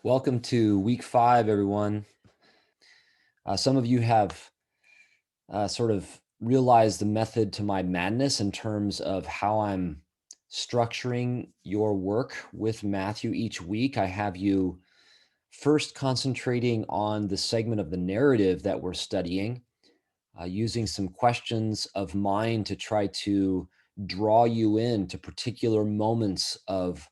Welcome to week 5, everyone. Some of you have sort of realized the method to my madness in terms of how I'm structuring your work with Matthew each week. I have you first concentrating on the segment of the narrative that we're studying, using some questions of mine to try to draw you into particular moments of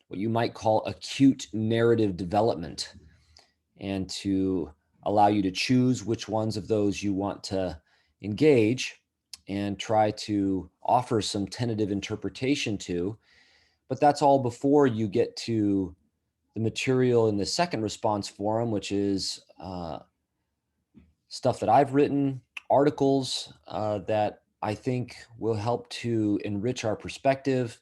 what you might call acute narrative development, and to allow you to choose which ones of those you want to engage and try to offer some tentative interpretation to. But that's all before you get to the material in the second response forum, which is stuff that I've written, articles that I think will help to enrich our perspective,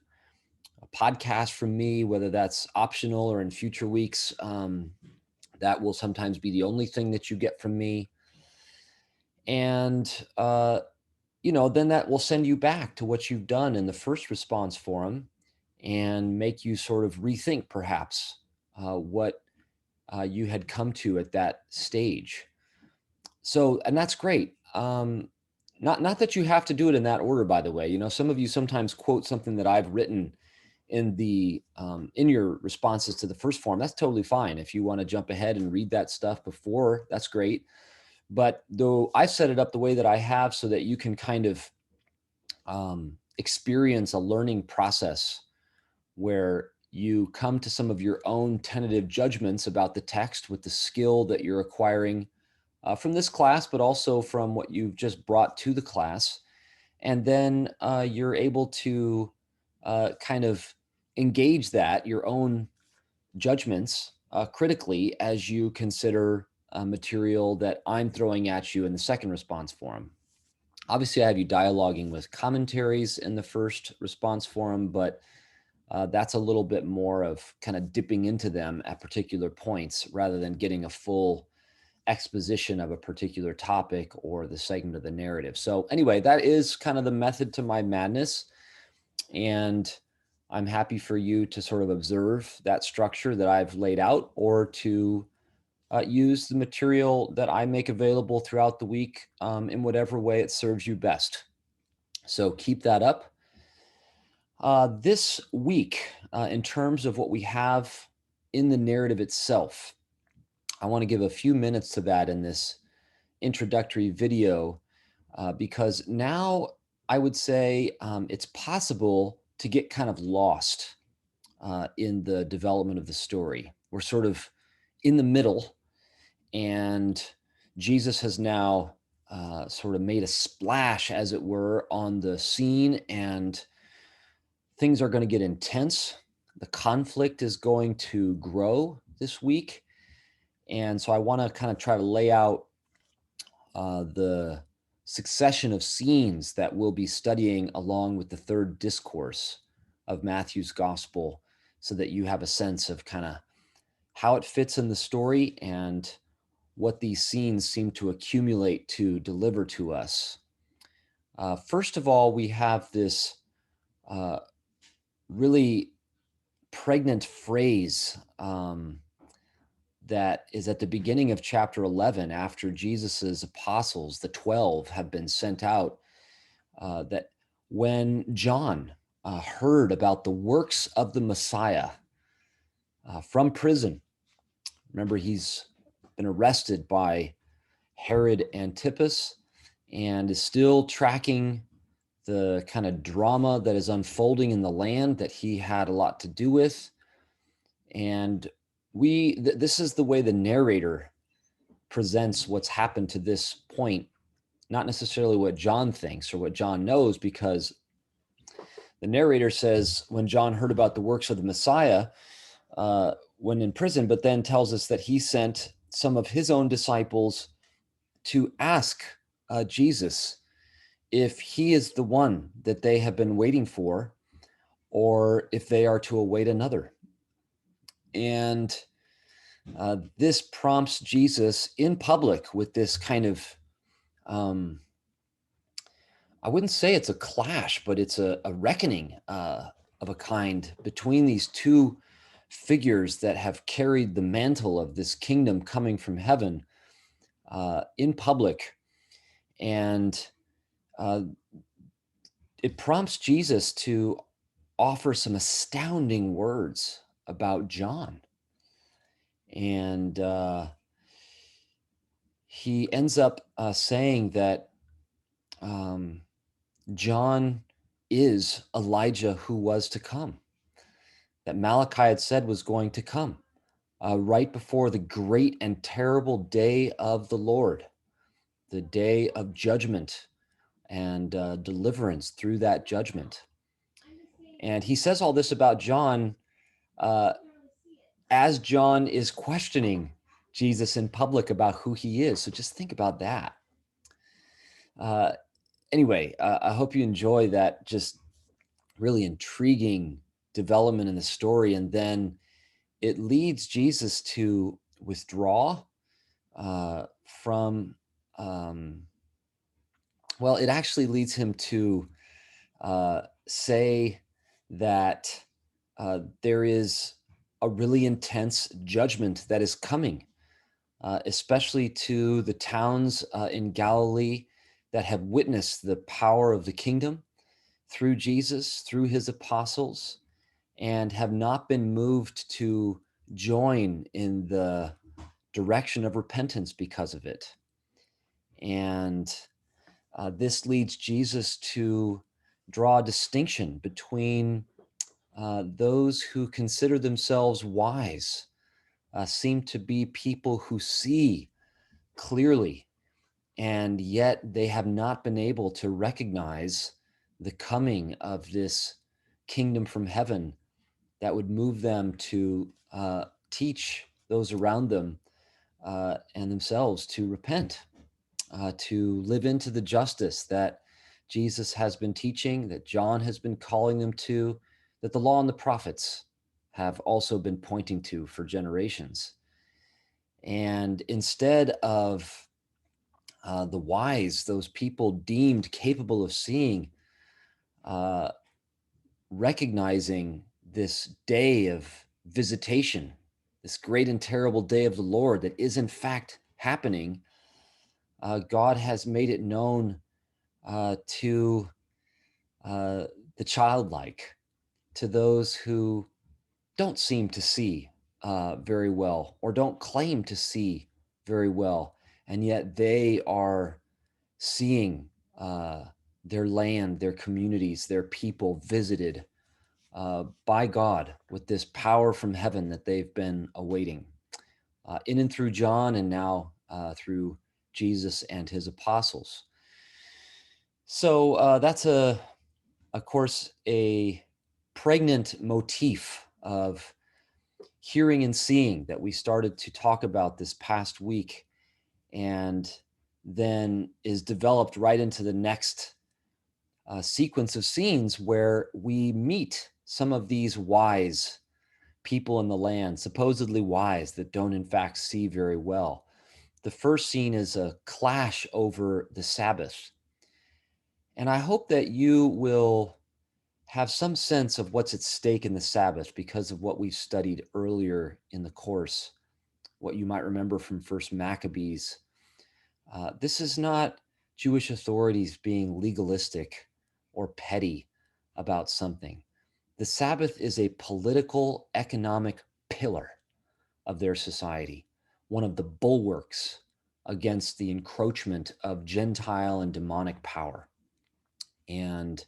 a podcast from me, whether that's optional or in future weeks. That will sometimes be the only thing that you get from me. And, then that will send you back to what you've done in the first response forum and make you sort of rethink perhaps what you had come to at that stage. So, and that's great. Not that you have to do it in that order, by the way. Some of you sometimes quote something that I've written in your responses to the first form. That's totally fine. If you want to jump ahead and read that stuff before, that's great. But though I set it up the way that I have so that you can kind of experience a learning process where you come to some of your own tentative judgments about the text with the skill that you're acquiring from this class, but also from what you've just brought to the class. And then you're able to kind of engage your own judgments critically as you consider material that I'm throwing at you in the second response forum. Obviously, I have you dialoguing with commentaries in the first response forum, but that's a little bit more of kind of dipping into them at particular points rather than getting a full exposition of a particular topic or the segment of the narrative. So anyway, that is kind of the method to my madness. And I'm happy for you to sort of observe that structure that I've laid out, or to use the material that I make available throughout the week in whatever way it serves you best. So keep that up. This week, in terms of what we have in the narrative itself, I want to give a few minutes to that in this introductory video, because now I would say it's possible to get kind of lost in the development of the story. We're sort of in the middle, and Jesus has now sort of made a splash, as it were, on the scene, and things are going to get intense. The conflict is going to grow this week. And so I want to kind of try to lay out the succession of scenes that we'll be studying along with the third discourse of Matthew's gospel, so that you have a sense of kind of how it fits in the story and what these scenes seem to accumulate to deliver to us. First of all, we have this really pregnant phrase that is at the beginning of chapter 11, after Jesus's apostles, the 12, have been sent out, that when John heard about the works of the Messiah from prison, remember, he's been arrested by Herod Antipas and is still tracking the kind of drama that is unfolding in the land that he had a lot to do with. And this is the way the narrator presents what's happened to this point, not necessarily what John thinks or what John knows, because the narrator says when John heard about the works of the Messiah when in prison, but then tells us that he sent some of his own disciples to ask Jesus if he is the one that they have been waiting for, or if they are to await another. And this prompts Jesus in public with this kind of, I wouldn't say it's a clash, but it's a reckoning of a kind between these two figures that have carried the mantle of this kingdom coming from heaven in public. And it prompts Jesus to offer some astounding words about John. And he ends up saying that John is Elijah who was to come, that Malachi had said was going to come right before the great and terrible day of the Lord, the day of judgment and deliverance through that judgment. And he says all this about John as John is questioning Jesus in public about who he is. So just think about that. Anyway, I hope you enjoy that just really intriguing development in the story. And then it leads Jesus to withdraw from, well, it actually leads him to say that there is a really intense judgment that is coming, especially to the towns in Galilee that have witnessed the power of the kingdom through Jesus, through his apostles, and have not been moved to join in the direction of repentance because of it. And this leads Jesus to draw a distinction between those who consider themselves wise, seem to be people who see clearly, and yet they have not been able to recognize the coming of this kingdom from heaven that would move them to teach those around them and themselves to repent, to live into the justice that Jesus has been teaching, that John has been calling them to, that the law and the prophets have also been pointing to for generations. And instead of the wise, those people deemed capable of seeing, recognizing this day of visitation, this great and terrible day of the Lord that is in fact happening, God has made it known to the childlike, to those who don't seem to see very well or don't claim to see very well, and yet they are seeing their land, their communities, their people visited by God with this power from heaven that they've been awaiting in and through John, and now through Jesus and his apostles. So that's of course, a pregnant motif of hearing and seeing that we started to talk about this past week, and then is developed right into the next sequence of scenes where we meet some of these wise people in the land, supposedly wise, that don't in fact see very well. The first scene is a clash over the Sabbath. And I hope that you will have some sense of what's at stake in the Sabbath because of what we've studied earlier in the course, what you might remember from First Maccabees. This is not Jewish authorities being legalistic or petty about something. The Sabbath is a political, economic pillar of their society, one of the bulwarks against the encroachment of Gentile and demonic power. And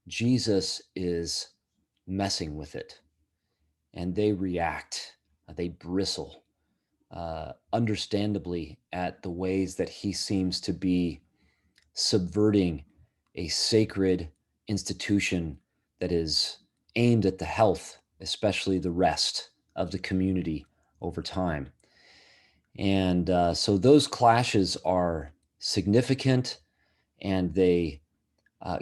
Jesus is messing with it. And they react, they bristle, understandably, at the ways that he seems to be subverting a sacred institution that is aimed at the health, especially the rest of the community over time. And so those clashes are significant, and they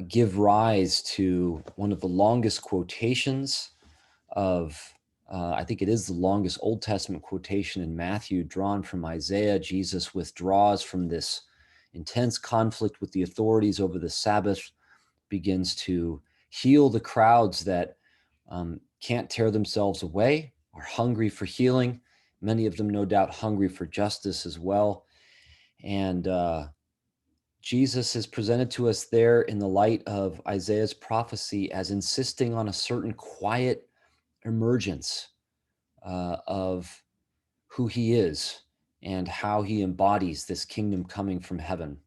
give rise to one of the longest quotations of, I think it is the longest Old Testament quotation in Matthew, drawn from Isaiah. Jesus withdraws from this intense conflict with the authorities over the Sabbath, begins to heal the crowds that can't tear themselves away, are hungry for healing. Many of them, no doubt, hungry for justice as well. And Jesus is presented to us there in the light of Isaiah's prophecy as insisting on a certain quiet emergence of who he is and how he embodies this kingdom coming from heaven.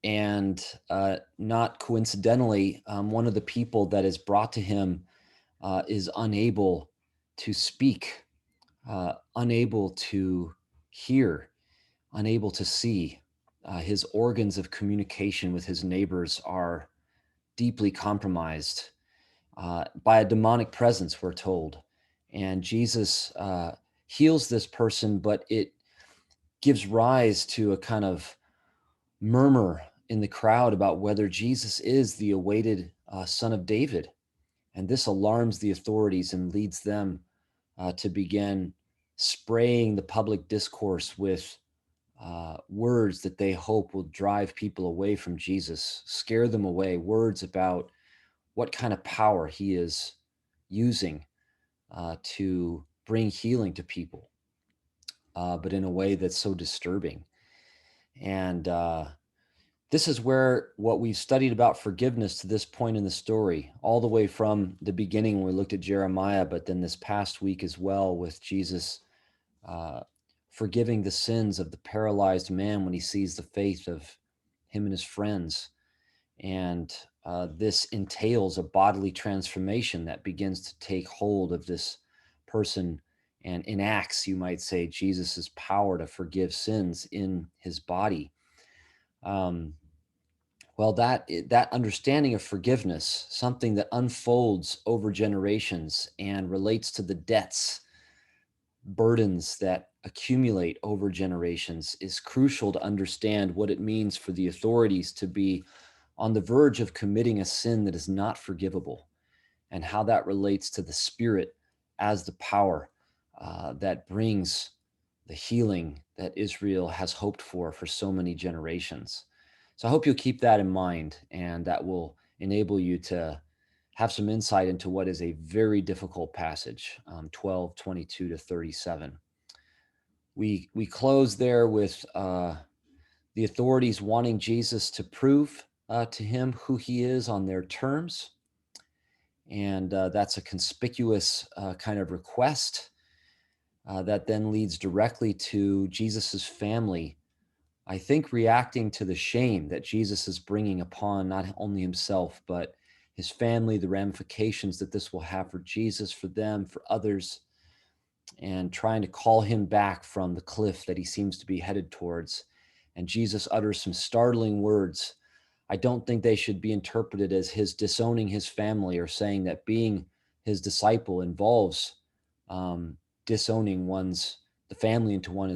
And not coincidentally, one of the people that is brought to him is unable to speak, unable to hear, unable to see. His organs of communication with his neighbors are deeply compromised by a demonic presence, we're told. And Jesus heals this person, but it gives rise to a kind of murmur in the crowd about whether Jesus is the awaited son of David. And this alarms the authorities and leads them to begin spraying the public discourse with words that they hope will drive people away from Jesus, scare them away, words about what kind of power he is using to bring healing to people, but in a way that's so disturbing. And this is where what we've studied about forgiveness to this point in the story, all the way from the beginning when we looked at Jeremiah, but then this past week as well with Jesus uh, forgiving the sins of the paralyzed man when he sees the faith of him and his friends. And this entails a bodily transformation that begins to take hold of this person and enacts, you might say, Jesus's power to forgive sins in his body. Well, that understanding of forgiveness, something that unfolds over generations and relates to the debts, burdens that accumulate over generations, is crucial to understand what it means for the authorities to be on the verge of committing a sin that is not forgivable, and how that relates to the Spirit as the power that brings the healing that Israel has hoped for so many generations. So I hope you'll keep that in mind, and that will enable you to have some insight into what is a very difficult passage, 12:22 to 37. We close there with the authorities wanting Jesus to prove to him who he is on their terms. And that's a conspicuous kind of request that then leads directly to Jesus's family, I think, reacting to the shame that Jesus is bringing upon not only himself, but his family, the ramifications that this will have for Jesus, for them, for others, and trying to call him back from the cliff that he seems to be headed towards. And Jesus utters some startling words. I don't think they should be interpreted as his disowning his family or saying that being his disciple involves disowning the family into one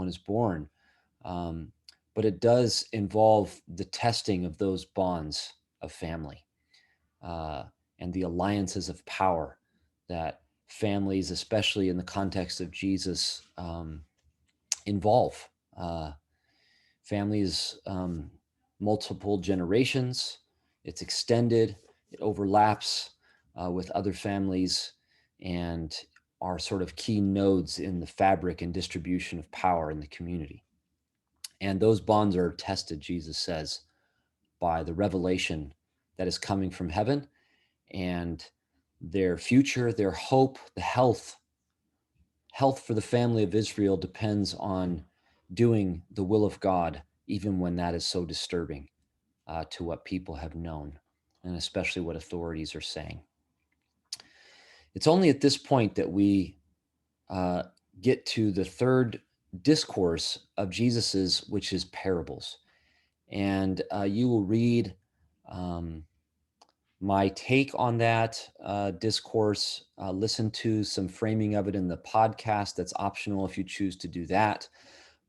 is born. Um, but it does involve the testing of those bonds of family uh, and the alliances of power that families, especially in the context of Jesus, involve. Families, multiple generations, it's extended, it overlaps with other families, and are sort of key nodes in the fabric and distribution of power in the community. And those bonds are tested, Jesus says, by the revelation that is coming from heaven, and their future, their hope, the health for the family of Israel depends on doing the will of God, even when that is so disturbing to what people have known, and especially what authorities are saying. It's only at this point that we uh, get to the third discourse of Jesus's, which is parables. And you will read my take on that discourse. Listen to some framing of it in the podcast. That's optional if you choose to do that.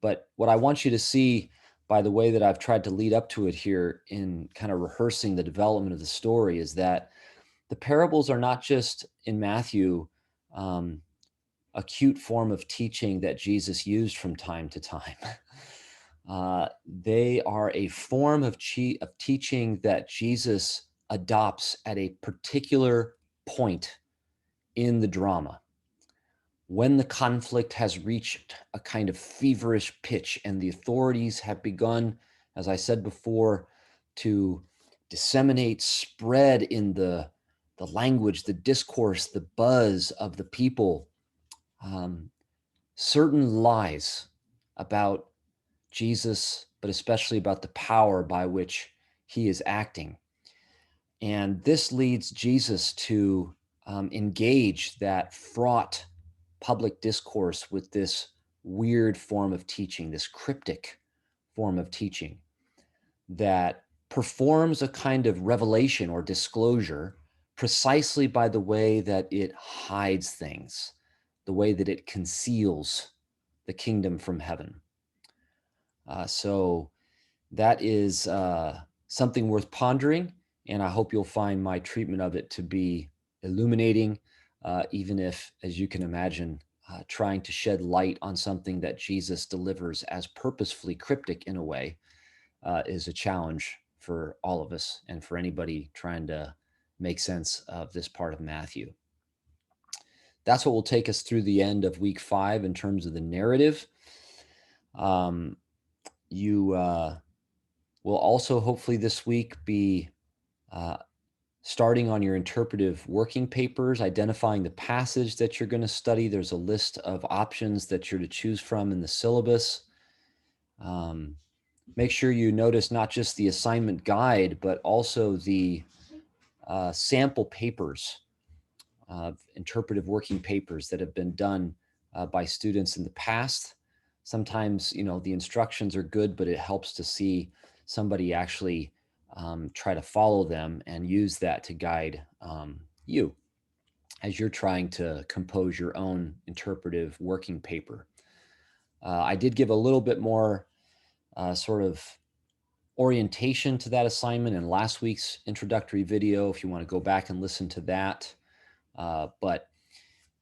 But what I want you to see by the way that I've tried to lead up to it here in kind of rehearsing the development of the story is that the parables are not just in Matthew a cute form of teaching that Jesus used from time to time. They are a form of teaching that Jesus adopts at a particular point in the drama, when the conflict has reached a kind of feverish pitch and the authorities have begun, as I said before, to disseminate, spread in the language, the discourse, the buzz of the people, certain lies about Jesus, but especially about the power by which he is acting. And this leads Jesus to engage that fraught public discourse with this weird form of teaching, this cryptic form of teaching that performs a kind of revelation or disclosure precisely by the way that it hides things, the way that it conceals the kingdom from heaven. So that is something worth pondering, and I hope you'll find my treatment of it to be illuminating, even if, as you can imagine, trying to shed light on something that Jesus delivers as purposefully cryptic in a way is a challenge for all of us and for anybody trying to make sense of this part of Matthew. That's what will take us through the end of week 5 in terms of the narrative. You will also hopefully this week be starting on your interpretive working papers, identifying the passage that you're going to study. There's a list of options that you're to choose from in the syllabus. Make sure you notice not just the assignment guide, but also the sample papers, interpretive working papers that have been done by students in the past. Sometimes, the instructions are good, but it helps to see somebody actually try to follow them and use that to guide you as you're trying to compose your own interpretive working paper. I did give a little bit more sort of orientation to that assignment in last week's introductory video, if you want to go back and listen to that. But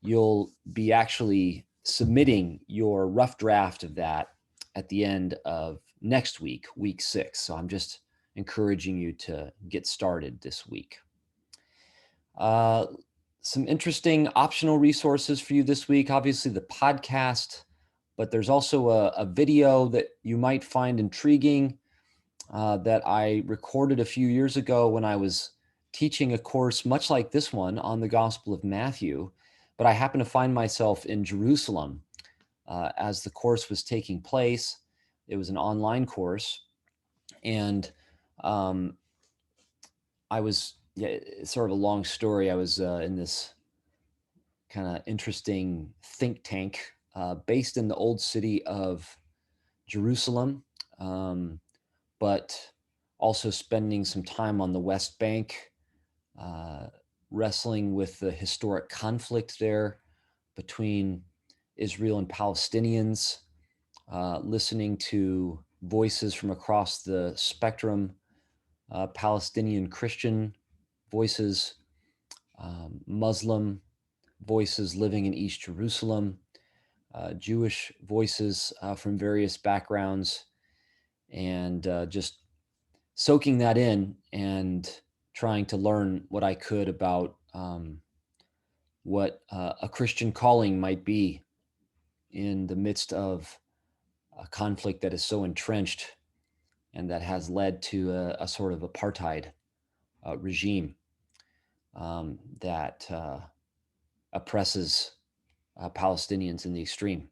you'll be actually submitting your rough draft of that at the end of next week, week 6. So I'm just encouraging you to get started this week. Some interesting optional resources for you this week. Obviously, the podcast, but there's also a video that you might find intriguing that I recorded a few years ago when I was teaching a course much like this one on the Gospel of Matthew. But I happened to find myself in Jerusalem as the course was taking place. It was an online course. And I was, it's sort of a long story. I was in this kind of interesting think tank based in the old city of Jerusalem, but also spending some time on the West Bank, wrestling with the historic conflict there between Israel and Palestinians, listening to voices from across the spectrum, Palestinian Christian voices, Muslim voices living in East Jerusalem, Jewish voices from various backgrounds, and just soaking that in and trying to learn what I could about what a Christian calling might be in the midst of a conflict that is so entrenched and that has led to a sort of apartheid regime that oppresses Palestinians in the extreme.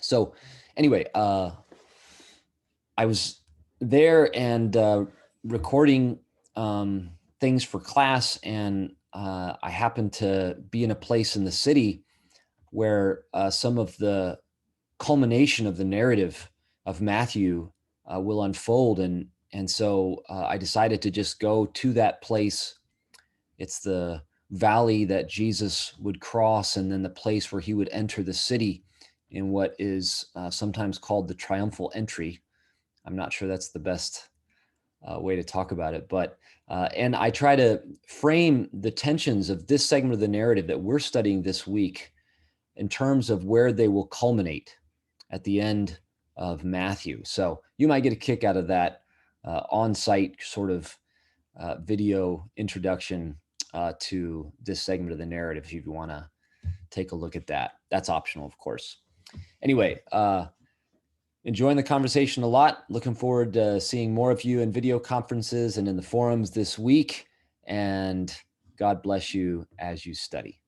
So anyway, I was there and recording things for class, and I happened to be in a place in the city where some of the culmination of the narrative of Matthew will unfold, and so I decided to just go to that place. It's the valley that Jesus would cross, and then the place where he would enter the city in what is sometimes called the triumphal entry. I'm not sure that's the best way to talk about it, but and I try to frame the tensions of this segment of the narrative that we're studying this week in terms of where they will culminate at the end of Matthew. So you might get a kick out of that on-site sort of video introduction to this segment of the narrative if you want to take a look at that. That's optional, of course. Anyway, enjoying the conversation a lot. Looking forward to seeing more of you in video conferences and in the forums this week. And God bless you as you study.